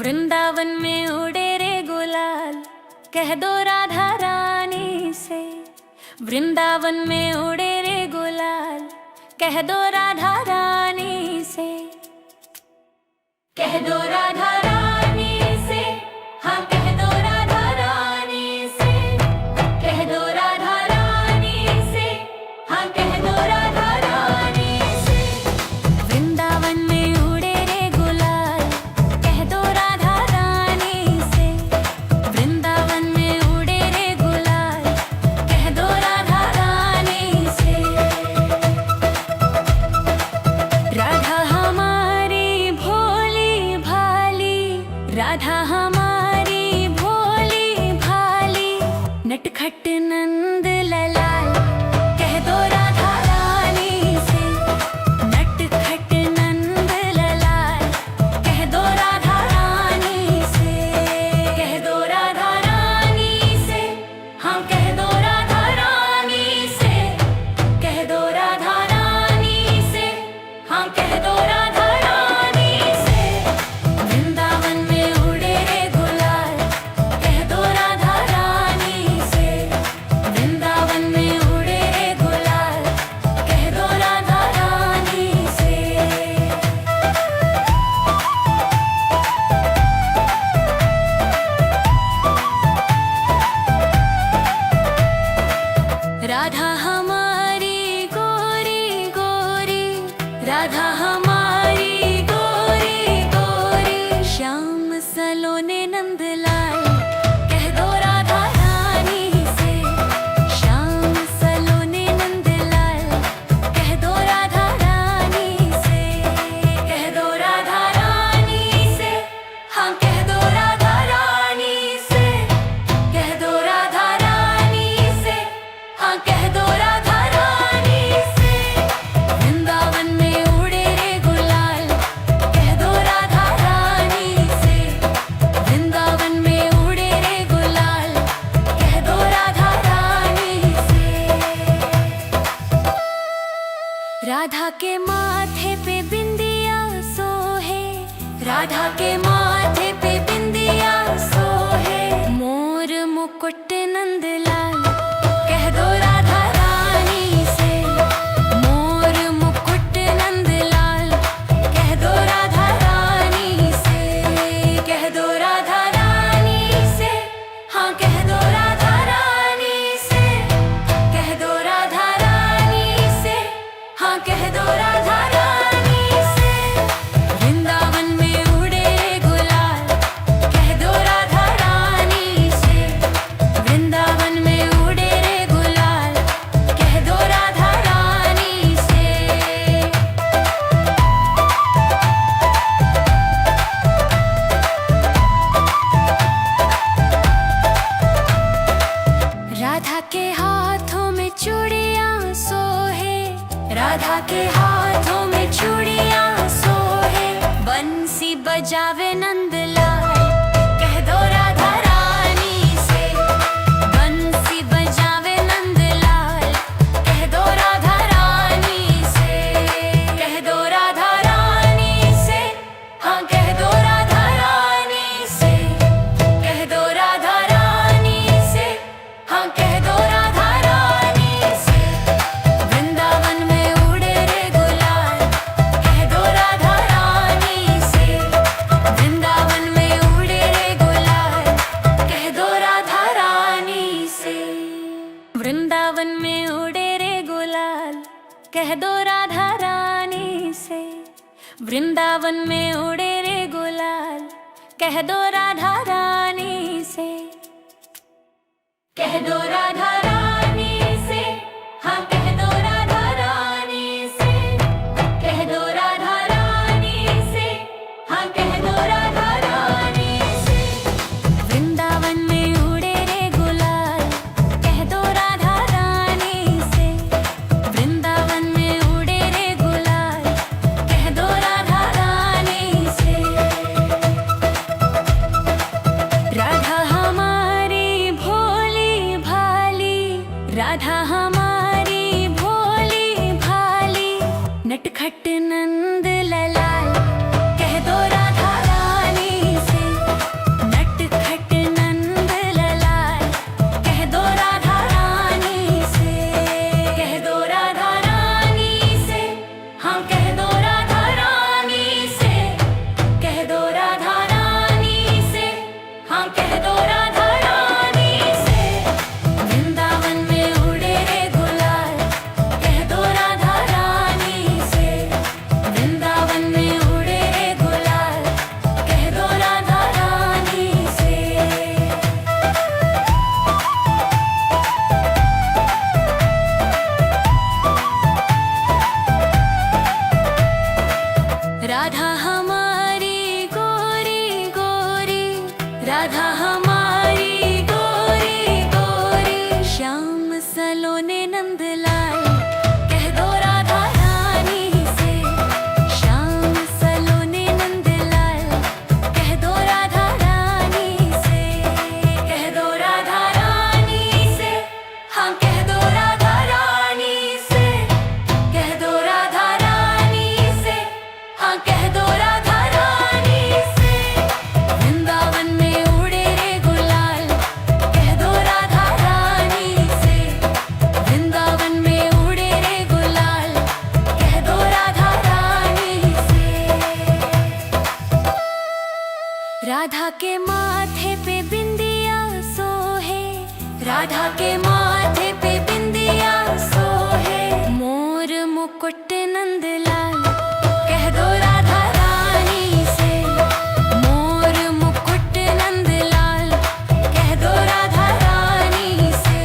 वृंदावन में उड़े रे गुलाल, कह दो राधा रानी से। वृंदावन में उड़े रे गुलाल, कह दो राधा रानी से। कह दो राधा रानी से, हाँ कह दो राधा रानी से। कह दो राधा रानी से, हाँ कह दो राधा रानी से। वृंदावन में उड़े रे गुलाल, कह दो राधा रानी से। वृंदावन में उड़े रे गुलाल, कह दो राधा रानी से। राधा हमारी भोली भाली, राधा हमारी भोली भाली, नटखट नंद ललाल, कह दो राधा रानी से। नटखट नंद ललाल, कह दो राधा रानी से। कह दो राधा रानी से, हाँ कह दो राधा रानी से। कह दो राधा रानी से, हाँ कह दो राधा रानी से। वृंदावन में उड़े रे गुलाल, कह दो राधा रानी से। वृंदावन में उड़े रे गुलाल, कह दो राधा रानी से। राधा हमारी गोरी गोरी, राधा हमारी गोरी गोरी, श्याम सलोने नंदलाल, कह दो राधा रानी से। श्याम सलोने नंदलाल, कह दो राधा रानी से। कह दो राधा रानी से, हाँ कह दो राधा रानी से। कह दो राधा रानी से, हाँ कह दो राधा रानी से। वृंदावन में उड़े रे गुलाल, कह दो राधा रानी से। वृंदावन में उड़े रे गुलाल, कह दो राधा रानी से। राधा के माथे पे बिंदिया सोहे, राधा के माथे पे बिंदिया सोहे, मोर मुकुट नंदलाल, कह दो राधा रानी से। मोर मुकुट नंदलाल, कह दो राधा रानी से। कह दो राधा रानी से, हाँ कह दो राधा रानी से। कह दो राधा रानी से, हाँ कह दो राधा रानी से। वृंदावन में उड़े रे गुलाल, कह दो राधा रानी से। वृंदावन में उड़े रे गुलाल, कह दो राधा रानी से। राधा के हाथों में चूड़ियां सोहे, राधा के हाथों में चूड़ियां सोहे, बंसी बजावे नंदलाल, कह दो राधा रानी से। बंसी बजावे नंदलाल, कह दो राधा रानी से। कह दो राधा रानी से, हाँ कह दो राधा रानी से। कह दो राधा रानी से, हाँ कह दो राधा रानी से। वृंदावन में उड़े रे गुलाल, कह दो राधा रानी से। वृंदावन में उड़े रे गुलाल, कह दो राधा रानी से। वृंदावन में उड़े रे गुलाल, कह दो राधा रानी से। वृंदावन में उड़े रे गुलाल, कह दो राधा रानी से। कह दो राधा रानी से, हाँ कह दो राधा रानी से। कह दो राधा रानी से, हाँ कह दो राधा रानी से। वृंदावन में उड़े रे गुलाल, कह दो राधा रानी से। वृंदावन में उड़े रे गुलाल, कह दो राधा रानी से। राधा हमारी भोली भाली, राधा हमारी गोरी गोरी, श्याम सलोने नंदलाल, कह दो राधा रानी से। श्याम सलोने नंदलाल, कह दो राधा रानी से। कह दो राधा रानी से, हाँ कह दो राधा रानी से। कह दो राधा रानी से, हाँ कह दो राधा रानी से। वृंदावन में उड़े रे गुलाल, कह दो राधा रानी से। वृंदावन में उड़े रे गुलाल, कह दो राधा रानी से। राधा के माथे पे बिंदिया सोहे, राधा के माथे पे बिंदिया सोहे। मोर मुकुट नंदलाल, कह दो राधा रानी से। मोर मुकुट नंदलाल, कह दो राधा रानी से।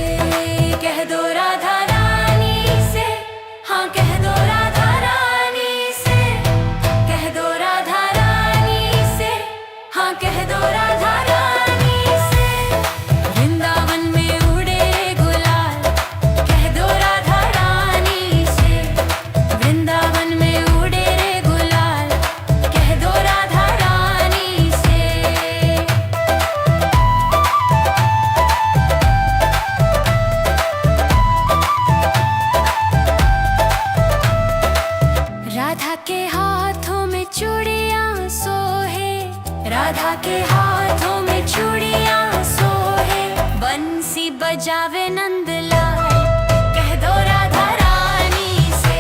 कह दो राधा रानी से, हाँ कह दो राधा रानी से। कह दो राधा रानी से, हाँ कह दो राधा रानी से। वृंदावन में उड़े गुलाल, कह दो राधा रानी से। वृंदावन में उड़े रे गुलाल, कह दो राधा रानी से। राधा के हाथों में चूड़ियां सोहे, राधा के हाथों में चूड़ियां सोहे। बंसी बजावे नंदलाल, कह दो राधा रानी से।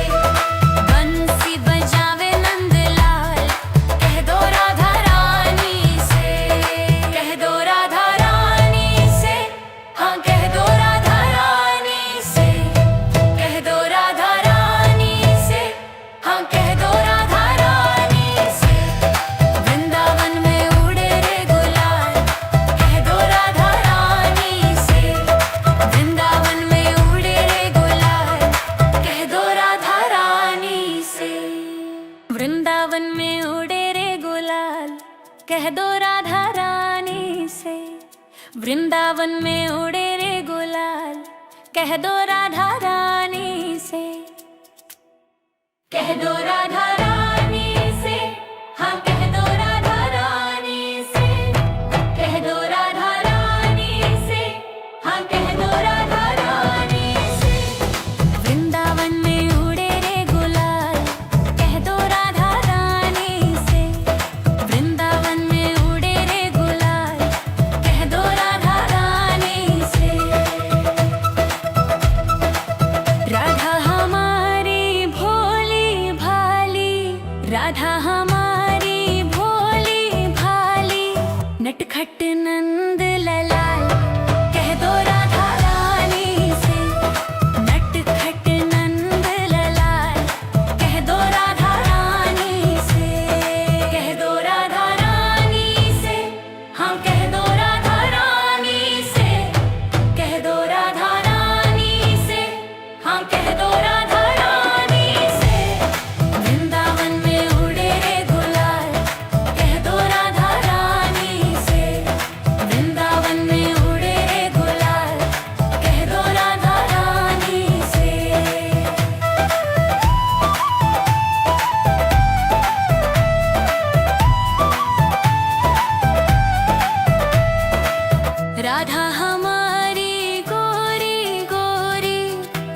बंसी बजावे नंदलाल, कह दो राधा रानी से। कह दो राधा रानी से, हाँ कह दो राधा रानी से। कह दो राधा रानी से, हाँ कह दो राधा रानी से। वृंदावन में उड़े रे गुलाल, कह दो राधा रानी से। वृंदावन में उड़े रे गुलाल, कह दो राधा रानी से। वृंदावन में उड़े रे गुलाल, कह दो राधा रानी से। वृंदावन में उड़े रे गुलाल, कह दो राधा रानी से। कह दो राधा रानी से, हाँ कह दो राधा रानी से। कह दो राधा रानी से, हाँ कह दो राधा रानी से। वृंदावन में उड़े रे गुलाल, कह दो राधा रानी से। वृंदावन में उड़े रे गुलाल, कह दो राधा रानी से। राधा हमारी भोली भाली, राधा हमारी भोली भाली। नटखट नंद ललाल, कह दो राधा रानी से। नटखट नंद ललाल, कह दो राधा रानी से। कह दो राधा रानी से, हाँ कह दो राधा रानी से। कह दो राधा रानी से, हाँ कह दो राधा रानी से। वृंदावन में उड़े रे गुलाल, कह दो राधा रानी से। वृंदावन में उड़े रे गुलाल, कह दो राधा रानी से। राधा हमारी गोरी गोरी,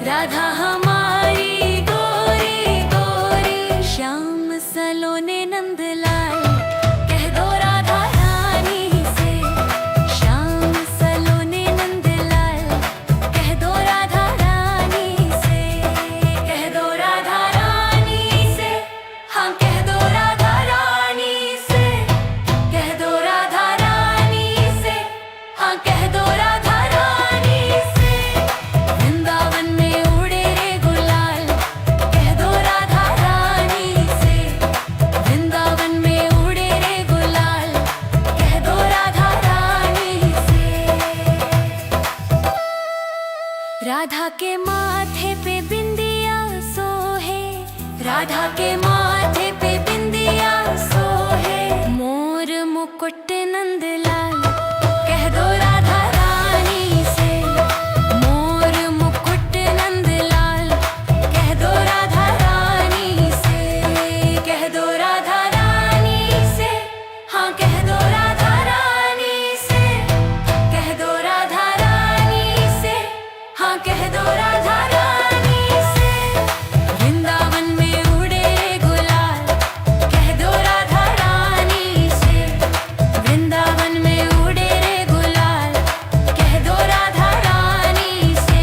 राधा हमारी गोरी गोरी। श्याम सलोने नंदलाल, कह दो राधा रानी से। श्याम सलोने नंदलाल, कह दो राधा रानी से। कह दो राधा रानी से, हाँ कह दो राधा रानी से। कह दो राधा रानी से, हाँ कह दो राधा रानी से। वृंदावन में उड़े रे गुलाल, कह दो राधा रानी से। वृंदावन में उड़े रे गुलाल, कह दो राधा रानी से। राधा के माथे पे बिंदिया सोहे, राधा के माथे पे बिंदिया सोहे। मोर मुकुट नंदलाल, कह दो राधा रानी से। मोर मुकुट नंदलाल, कह दो राधा रानी से। कह दो राधा रानी से, हाँ कह दो राधा रानी से। कह दो राधा रानी से, हाँ कह दो राधा रानी से। वृंदावन में उड़े गुलाल, कह दो राधा रानी से। वृंदावन में उड़े रे गुलाल, कह दो राधा रानी से।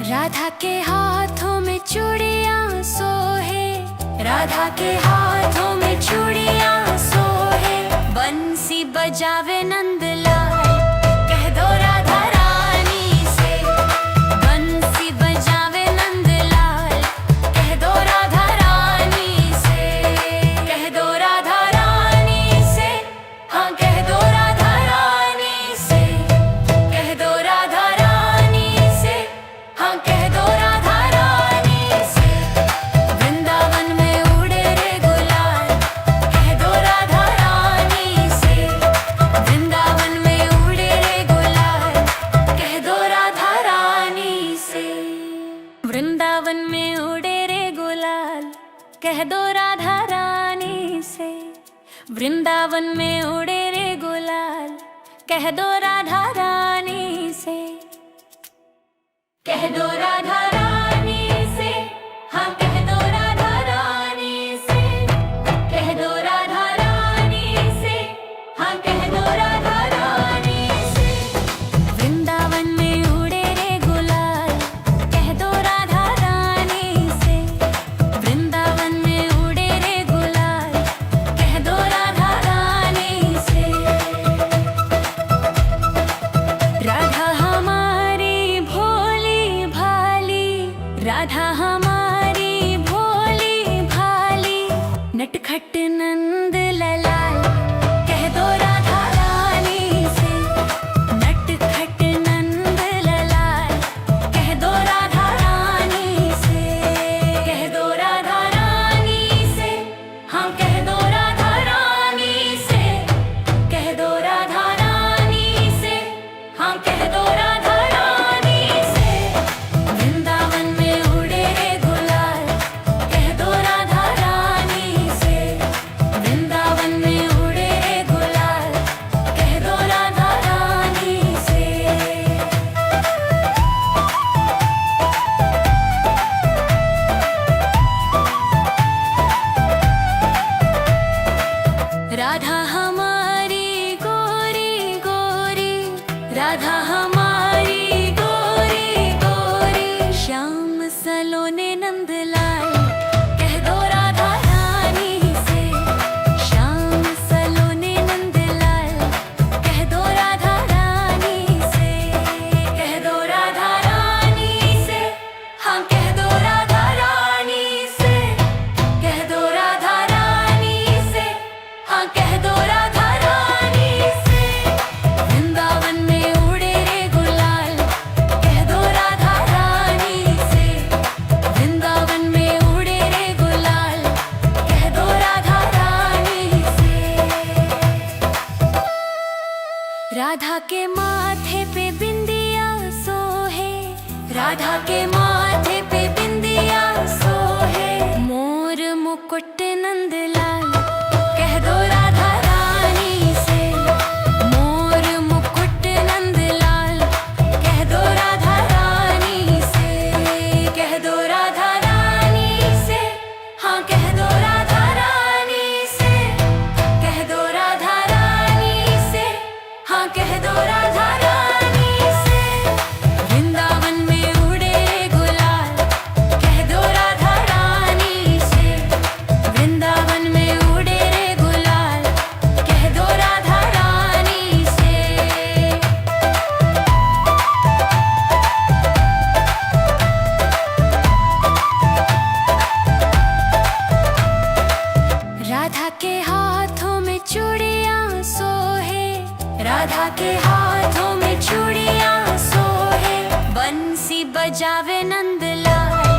राधा के हाथों में चूड़ियां सोहे, राधा के हाथों में चूड़ियां सोहे। बंसी बजावे नंदलाल, कह दो राधा रानी से। बंसी बजावे नंदलाल, कह दो राधा रानी से। कह दो राधा रानी से, हाँ कह दो राधा रानी से। कह दो राधा रानी से, हाँ कह दो राधा रानी से। वृंदावन में उड़े रे गुलाल, कह दो राधा रानी से। वृंदावन में उड़े रे गुलाल, कह दो राधा रानी से। वृंदावन में उड़े रे गुलाल, कह दो राधा रानी से। वृंदावन में उड़े रे गुलाल, कह दो राधा रानी से। कह दो राधा रानी से, हाँ कह दो राधा रानी से। कह दो राधा रानी से, हाँ कह दो राधा रानी से। वृंदावन में उड़े रे गुलाल, कह दो राधा रानी से। वृंदावन में उड़े रे गुलाल, कह दो राधा रानी से। राधा हमारी भोली भाली, राधा हमारी भोली भाली। नटखट नंद ललाल, कह दो राधा रानी से। नटखट नंद ललाल, कह दो राधा रानी से। कह दो राधा रानी से, हाँ कह दो राधा रानी से। कह दो राधा रानी से, हाँ कह दो राधा रानी से। वृंदावन में उड़े रे गुलाल, कह दो राधा रानी से। वृंदावन में उड़े रे गुलाल, कह दो राधा रानी से। राधा हमारी गोरी गोरी, राधा हमारी गोरी गोरी। श्याम सलोने नंदलाल, कह दो राधा रानी से। श्याम सलोने नंदलाल, कह दो राधा रानी से। कह दो राधा रानी से, हाँ कह दो राधा रानी से। कह दो राधा रानी से, हाँ कह दो राधा रानी से। वृंदावन में उड़े रे गुलाल, कह दो राधा रानी से। वृंदावन में उड़े रे गुलाल, कह दो राधा रानी से। राधा के माथे पे बिंदिया सोहे, राधा के माथे पे बिंदिया सोहे। मोर मुकुट नंदलाल, कह दो राधा रानी से। मोर मुकुट नंदलाल, कह दो राधा रानी से। कह दो राधा रानी से, हाँ कह दो राधा रानी से। कह दो राधा रानी से, हाँ कह दो राधा रानी से। वृंदावन में उड़े गुलाल, कह दो राधा रानी से। वृंदावन में उड़े गुलाल, कह दो राधा रानी से। राधा के हाथों में चूड़ियां सोहे, राधा के हाथों में चूड़ियां सोहे। बंसी बजावे नंदलाल,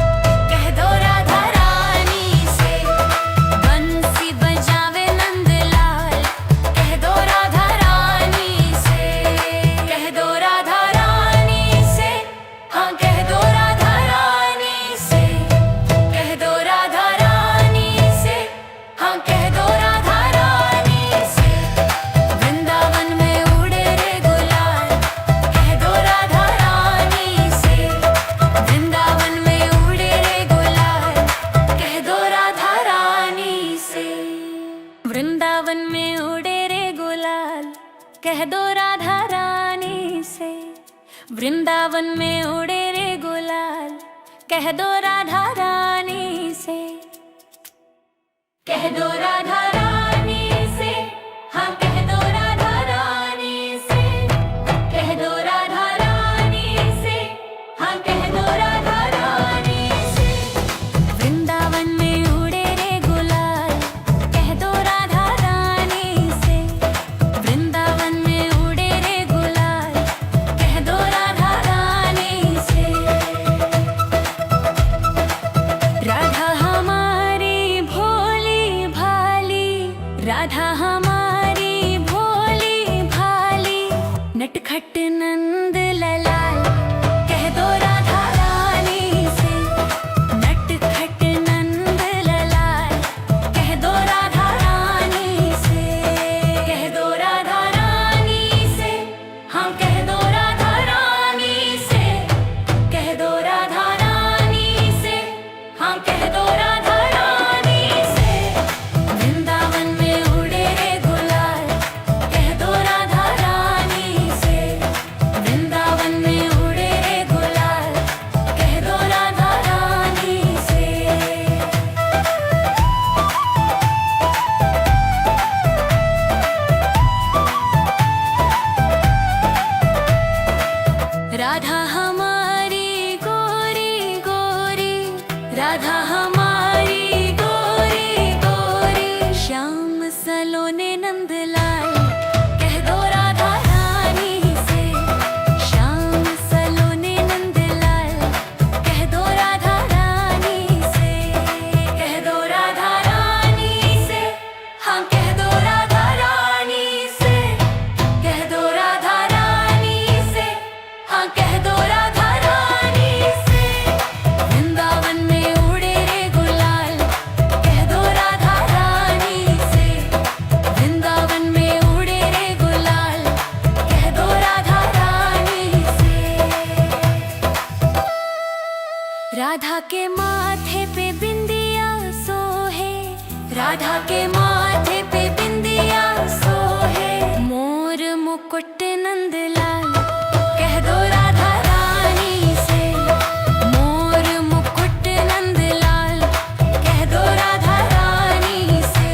कह दो राधा रानी से। वृंदावन में उड़े रे गुलाल, कह दो राधा रानी से। कह दो राधा रानी से, हाँ कह दो राधा रानी से। कह दो राधा रानी से, हाँ कह दो राधा रानी से। वृंदावन में उड़े रे गुलाल, कह दो राधा रानी से। वृंदावन में उड़े रे गुलाल, कह दो राधा रानी से। राधा हमारी भोली भाली, राधा हमारी भोली भाली, नटखट नंद ललाल, कह दो राधा रानी से। नटखट नंद ललाल, कह दो राधा रानी से। कह दो राधा रानी से, हाँ कह दो राधा रानी से। कह दो राधा रानी से, हाँ कह दो राधा रानी से। वृंदावन में उड़े रे गुलाल, कह दो राधा रानी से। वृंदावन में उड़े रे गुलाल, कह दो राधा रानी से। राधा हमारी गोरी गोरी, राधा हमारी गोरी गोरी, श्याम सलोने नंदलाल, कह दो राधा रानी से। श्याम सलोने नंदलाल, कह दो राधा रानी से। कह दो राधा रानी से, हाँ कह दो राधा रानी से। कह दो राधा रानी से, हाँ कह दो राधा रानी से। वृंदावन में उड़े रे गुलाल, कह दो राधा रानी से। वृंदावन में उड़े रे गुलाल, कह दो राधा रानी से। राधा के माथे पे बिंदिया सोहे, राधा के माथे पे बिंदिया सोहे, मोर मुकुट नंदलाल, कह दो राधा रानी से। मोर मुकुट नंदलाल, कह दो राधा रानी से।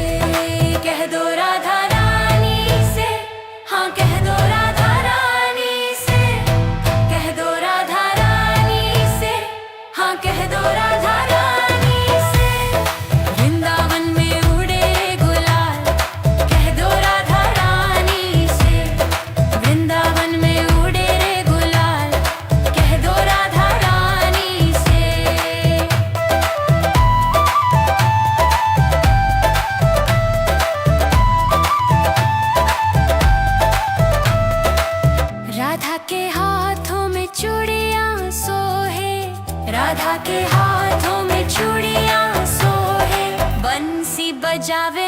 कह दो राधा रानी से, हाँ कह दो राधा रानी से। कह दो राधा रानी से, हाँ कह दो राधा रानी से। वृंदावन में उड़े गुलाल, कह दो राधा रानी से। वृंदावन में उड़े रे गुलाल, कह दो राधा रानी से। राधा के हाथों में चूड़ियां सोहे, राधा के हाथों में चूड़ियां सोहे, बंसी बजावे